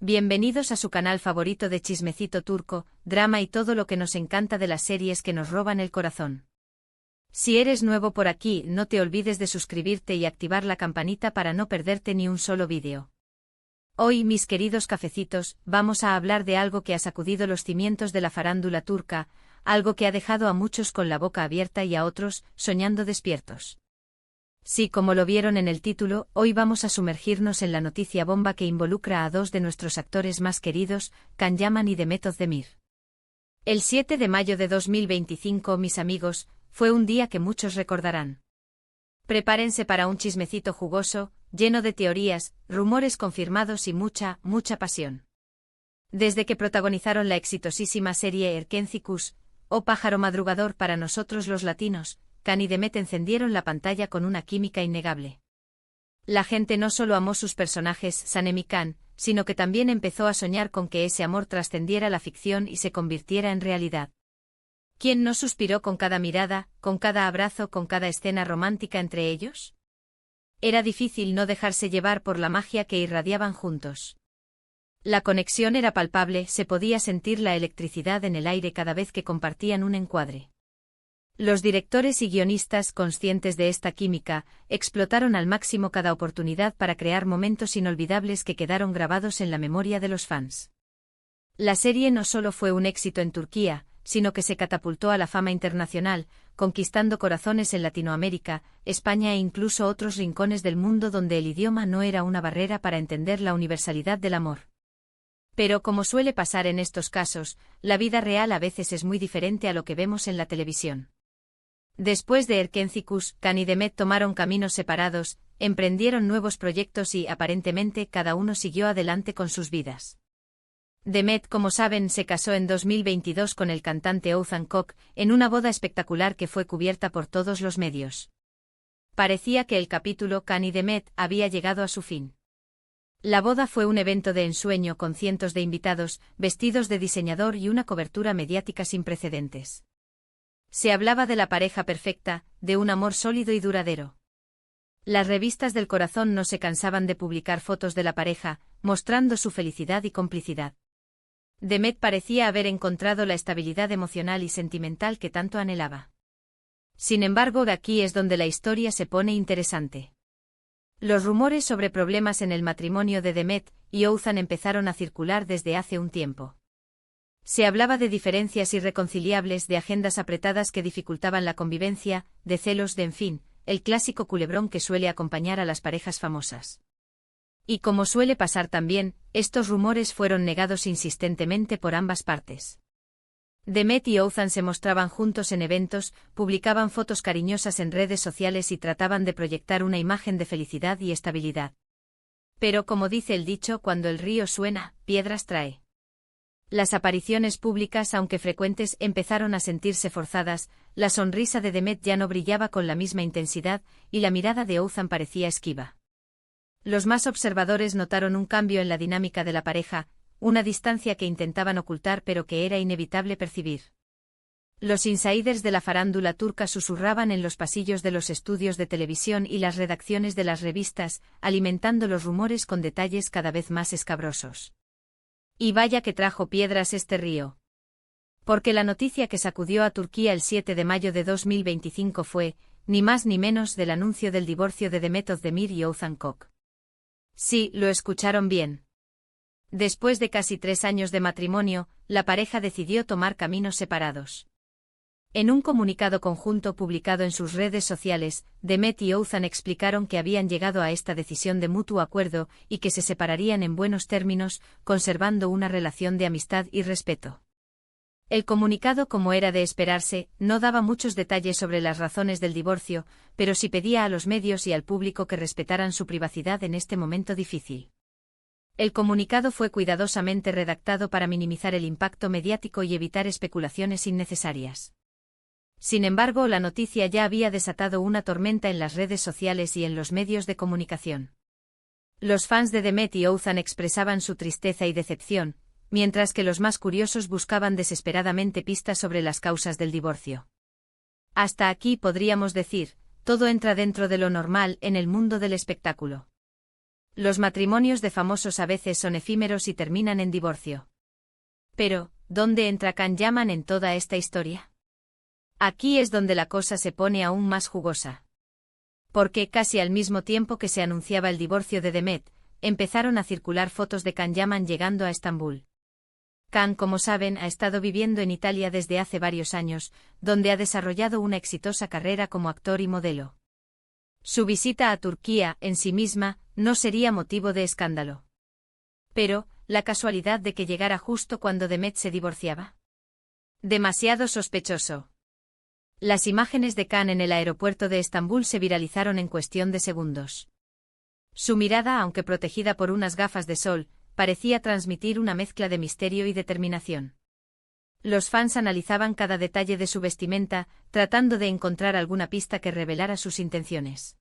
Bienvenidos a su canal favorito de chismecito turco, drama y todo lo que nos encanta de las series que nos roban el corazón. Si eres nuevo por aquí, no te olvides de suscribirte y activar la campanita para no perderte ni un solo vídeo. Hoy, mis queridos cafecitos, vamos a hablar de algo que ha sacudido los cimientos de la farándula turca, algo que ha dejado a muchos con la boca abierta y a otros soñando despiertos. Sí, como lo vieron en el título, hoy vamos a sumergirnos en la noticia bomba que involucra a dos de nuestros actores más queridos, Can Yaman y Demet Özdemir. El 7 de mayo de 2025, mis amigos, fue un día que muchos recordarán. Prepárense para un chismecito jugoso, lleno de teorías, rumores confirmados y mucha pasión. Desde que protagonizaron la exitosísima serie Erkencikus, o Pájaro Madrugador para nosotros los latinos, Can y Demet encendieron la pantalla con una química innegable. La gente no solo amó sus personajes Sanem y Can, sino que también empezó a soñar con que ese amor trascendiera la ficción y se convirtiera en realidad. ¿Quién no suspiró con cada mirada, con cada abrazo, con cada escena romántica entre ellos? Era difícil no dejarse llevar por la magia que irradiaban juntos. La conexión era palpable, se podía sentir la electricidad en el aire cada vez que compartían un encuadre. Los directores y guionistas, conscientes de esta química, explotaron al máximo cada oportunidad para crear momentos inolvidables que quedaron grabados en la memoria de los fans. La serie no solo fue un éxito en Turquía, sino que se catapultó a la fama internacional, conquistando corazones en Latinoamérica, España e incluso otros rincones del mundo donde el idioma no era una barrera para entender la universalidad del amor. Pero como suele pasar en estos casos, la vida real a veces es muy diferente a lo que vemos en la televisión. Después de Erkencikus, Can y Demet tomaron caminos separados, emprendieron nuevos proyectos y, aparentemente, cada uno siguió adelante con sus vidas. Demet, como saben, se casó en 2022 con el cantante Oğuzhan Koç, en una boda espectacular que fue cubierta por todos los medios. Parecía que el capítulo Can y Demet había llegado a su fin. La boda fue un evento de ensueño con cientos de invitados, vestidos de diseñador y una cobertura mediática sin precedentes. Se hablaba de la pareja perfecta, de un amor sólido y duradero. Las revistas del corazón no se cansaban de publicar fotos de la pareja, mostrando su felicidad y complicidad. Demet parecía haber encontrado la estabilidad emocional y sentimental que tanto anhelaba. Sin embargo, aquí es donde la historia se pone interesante. Los rumores sobre problemas en el matrimonio de Demet y Oğuzhan empezaron a circular desde hace un tiempo. Se hablaba de diferencias irreconciliables, de agendas apretadas que dificultaban la convivencia, de celos, en fin, el clásico culebrón que suele acompañar a las parejas famosas. Y como suele pasar también, estos rumores fueron negados insistentemente por ambas partes. Demet y Oğuzhan se mostraban juntos en eventos, publicaban fotos cariñosas en redes sociales y trataban de proyectar una imagen de felicidad y estabilidad. Pero como dice el dicho, cuando el río suena, piedras trae. Las apariciones públicas, aunque frecuentes, empezaron a sentirse forzadas, la sonrisa de Demet ya no brillaba con la misma intensidad, y la mirada de Oğuzhan parecía esquiva. Los más observadores notaron un cambio en la dinámica de la pareja, una distancia que intentaban ocultar pero que era inevitable percibir. Los insiders de la farándula turca susurraban en los pasillos de los estudios de televisión y las redacciones de las revistas, alimentando los rumores con detalles cada vez más escabrosos. Y vaya que trajo piedras este río. Porque la noticia que sacudió a Turquía el 7 de mayo de 2025 fue, ni más ni menos, del anuncio del divorcio de Demet Özdemir y Oğuzhan Koç. Sí, lo escucharon bien. Después de casi 3 años de matrimonio, la pareja decidió tomar caminos separados. En un comunicado conjunto publicado en sus redes sociales, Demet y Oğuzhan explicaron que habían llegado a esta decisión de mutuo acuerdo y que se separarían en buenos términos, conservando una relación de amistad y respeto. El comunicado, como era de esperarse, no daba muchos detalles sobre las razones del divorcio, pero sí pedía a los medios y al público que respetaran su privacidad en este momento difícil. El comunicado fue cuidadosamente redactado para minimizar el impacto mediático y evitar especulaciones innecesarias. Sin embargo, la noticia ya había desatado una tormenta en las redes sociales y en los medios de comunicación. Los fans de Demet y Oğuzhan expresaban su tristeza y decepción, mientras que los más curiosos buscaban desesperadamente pistas sobre las causas del divorcio. Hasta aquí podríamos decir, todo entra dentro de lo normal en el mundo del espectáculo. Los matrimonios de famosos a veces son efímeros y terminan en divorcio. Pero, ¿dónde entra Can Yaman en toda esta historia? Aquí es donde la cosa se pone aún más jugosa. Porque, casi al mismo tiempo que se anunciaba el divorcio de Demet, empezaron a circular fotos de Can Yaman llegando a Estambul. Can, como saben, ha estado viviendo en Italia desde hace varios años, donde ha desarrollado una exitosa carrera como actor y modelo. Su visita a Turquía, en sí misma, no sería motivo de escándalo. Pero, la casualidad de que llegara justo cuando Demet se divorciaba. Demasiado sospechoso. Las imágenes de Can en el aeropuerto de Estambul se viralizaron en cuestión de segundos. Su mirada, aunque protegida por unas gafas de sol, parecía transmitir una mezcla de misterio y determinación. Los fans analizaban cada detalle de su vestimenta, tratando de encontrar alguna pista que revelara sus intenciones.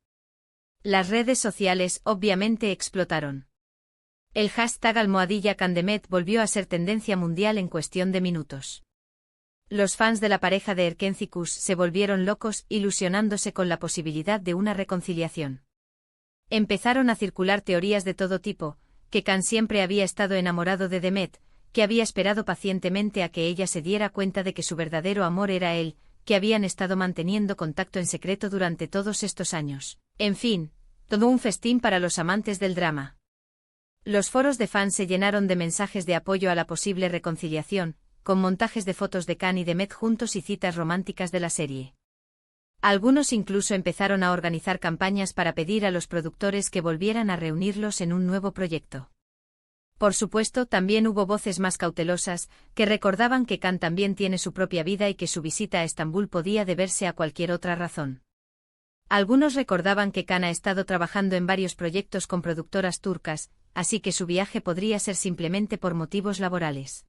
Las redes sociales, obviamente, explotaron. El hashtag #CanDemet volvió a ser tendencia mundial en cuestión de minutos. Los fans de la pareja de Erkencikus se volvieron locos, ilusionándose con la posibilidad de una reconciliación. Empezaron a circular teorías de todo tipo, que Can siempre había estado enamorado de Demet, que había esperado pacientemente a que ella se diera cuenta de que su verdadero amor era él, que habían estado manteniendo contacto en secreto durante todos estos años. En fin, todo un festín para los amantes del drama. Los foros de fans se llenaron de mensajes de apoyo a la posible reconciliación, con montajes de fotos de Can y Demet juntos y citas románticas de la serie. Algunos incluso empezaron a organizar campañas para pedir a los productores que volvieran a reunirlos en un nuevo proyecto. Por supuesto, también hubo voces más cautelosas, que recordaban que Can también tiene su propia vida y que su visita a Estambul podía deberse a cualquier otra razón. Algunos recordaban que Can ha estado trabajando en varios proyectos con productoras turcas, así que su viaje podría ser simplemente por motivos laborales.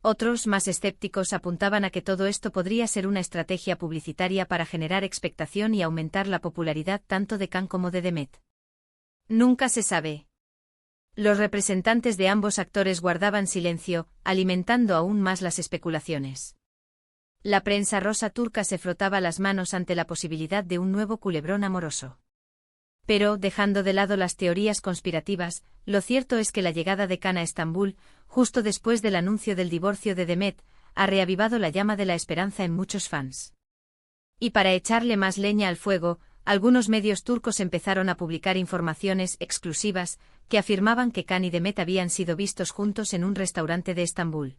Otros, más escépticos, apuntaban a que todo esto podría ser una estrategia publicitaria para generar expectación y aumentar la popularidad tanto de Can como de Demet. Nunca se sabe. Los representantes de ambos actores guardaban silencio, alimentando aún más las especulaciones. La prensa rosa turca se frotaba las manos ante la posibilidad de un nuevo culebrón amoroso. Pero, dejando de lado las teorías conspirativas, lo cierto es que la llegada de Can a Estambul, justo después del anuncio del divorcio de Demet, ha reavivado la llama de la esperanza en muchos fans. Y para echarle más leña al fuego, algunos medios turcos empezaron a publicar informaciones exclusivas que afirmaban que Can y Demet habían sido vistos juntos en un restaurante de Estambul.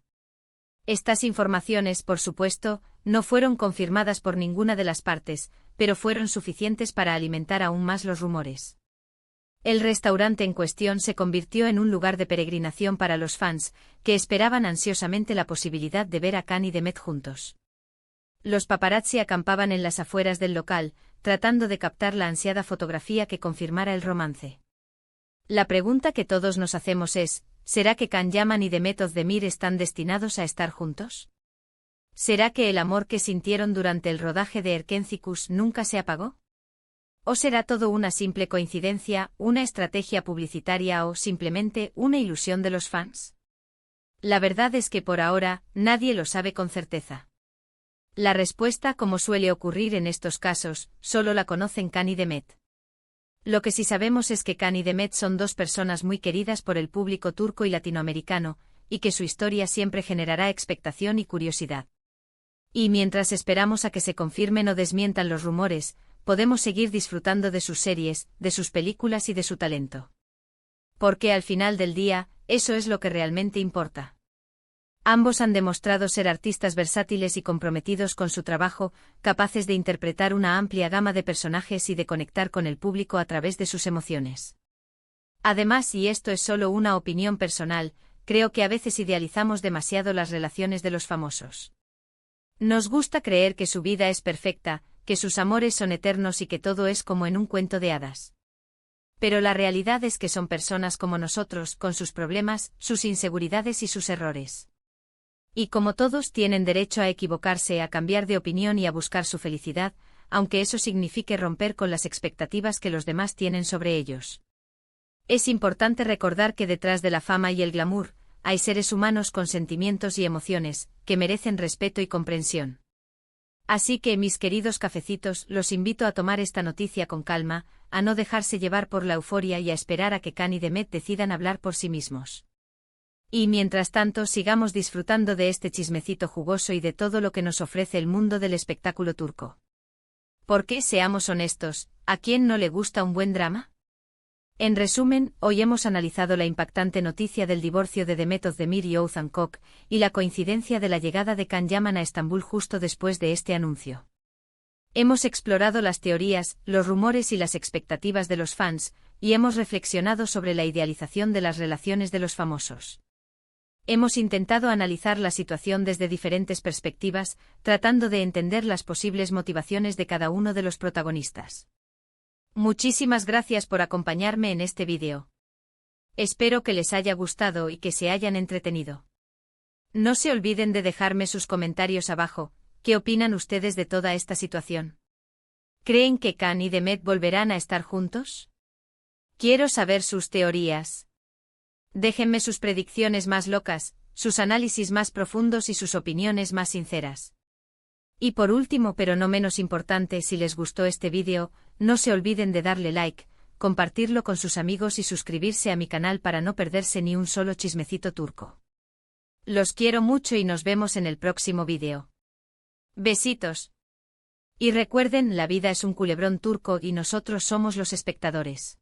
Estas informaciones, por supuesto, no fueron confirmadas por ninguna de las partes, pero fueron suficientes para alimentar aún más los rumores. El restaurante en cuestión se convirtió en un lugar de peregrinación para los fans, que esperaban ansiosamente la posibilidad de ver a Can y Demet juntos. Los paparazzi acampaban en las afueras del local, tratando de captar la ansiada fotografía que confirmara el romance. La pregunta que todos nos hacemos es, ¿será que Can Yaman y Demet Özdemir están destinados a estar juntos? ¿Será que el amor que sintieron durante el rodaje de Erkencikus nunca se apagó? ¿O será todo una simple coincidencia, una estrategia publicitaria o simplemente una ilusión de los fans? La verdad es que por ahora, nadie lo sabe con certeza. La respuesta, como suele ocurrir en estos casos, solo la conocen Can y Demet. Lo que sí sabemos es que Can y Demet son dos personas muy queridas por el público turco y latinoamericano, y que su historia siempre generará expectación y curiosidad. Y mientras esperamos a que se confirmen o desmientan los rumores, podemos seguir disfrutando de sus series, de sus películas y de su talento. Porque al final del día, eso es lo que realmente importa. Ambos han demostrado ser artistas versátiles y comprometidos con su trabajo, capaces de interpretar una amplia gama de personajes y de conectar con el público a través de sus emociones. Además, y esto es solo una opinión personal, creo que a veces idealizamos demasiado las relaciones de los famosos. Nos gusta creer que su vida es perfecta, que sus amores son eternos y que todo es como en un cuento de hadas. Pero la realidad es que son personas como nosotros, con sus problemas, sus inseguridades y sus errores. Y como todos tienen derecho a equivocarse, a cambiar de opinión y a buscar su felicidad, aunque eso signifique romper con las expectativas que los demás tienen sobre ellos. Es importante recordar que detrás de la fama y el glamour, hay seres humanos con sentimientos y emociones, que merecen respeto y comprensión. Así que, mis queridos cafecitos, los invito a tomar esta noticia con calma, a no dejarse llevar por la euforia y a esperar a que Khan y Demet decidan hablar por sí mismos. Y mientras tanto sigamos disfrutando de este chismecito jugoso y de todo lo que nos ofrece el mundo del espectáculo turco. Porque, seamos honestos, ¿a quién no le gusta un buen drama? En resumen, hoy hemos analizado la impactante noticia del divorcio de Demet Özdemir y Oğuzhan Koç, y la coincidencia de la llegada de Can Yaman a Estambul justo después de este anuncio. Hemos explorado las teorías, los rumores y las expectativas de los fans, y hemos reflexionado sobre la idealización de las relaciones de los famosos. Hemos intentado analizar la situación desde diferentes perspectivas, tratando de entender las posibles motivaciones de cada uno de los protagonistas. Muchísimas gracias por acompañarme en este vídeo. Espero que les haya gustado y que se hayan entretenido. No se olviden de dejarme sus comentarios abajo. ¿Qué opinan ustedes de toda esta situación? ¿Creen que Can y Demet volverán a estar juntos? Quiero saber sus teorías. Déjenme sus predicciones más locas, sus análisis más profundos y sus opiniones más sinceras. Y por último, pero no menos importante, si les gustó este vídeo, no se olviden de darle like, compartirlo con sus amigos y suscribirse a mi canal para no perderse ni un solo chismecito turco. Los quiero mucho y nos vemos en el próximo vídeo. Besitos. Y recuerden, la vida es un culebrón turco y nosotros somos los espectadores.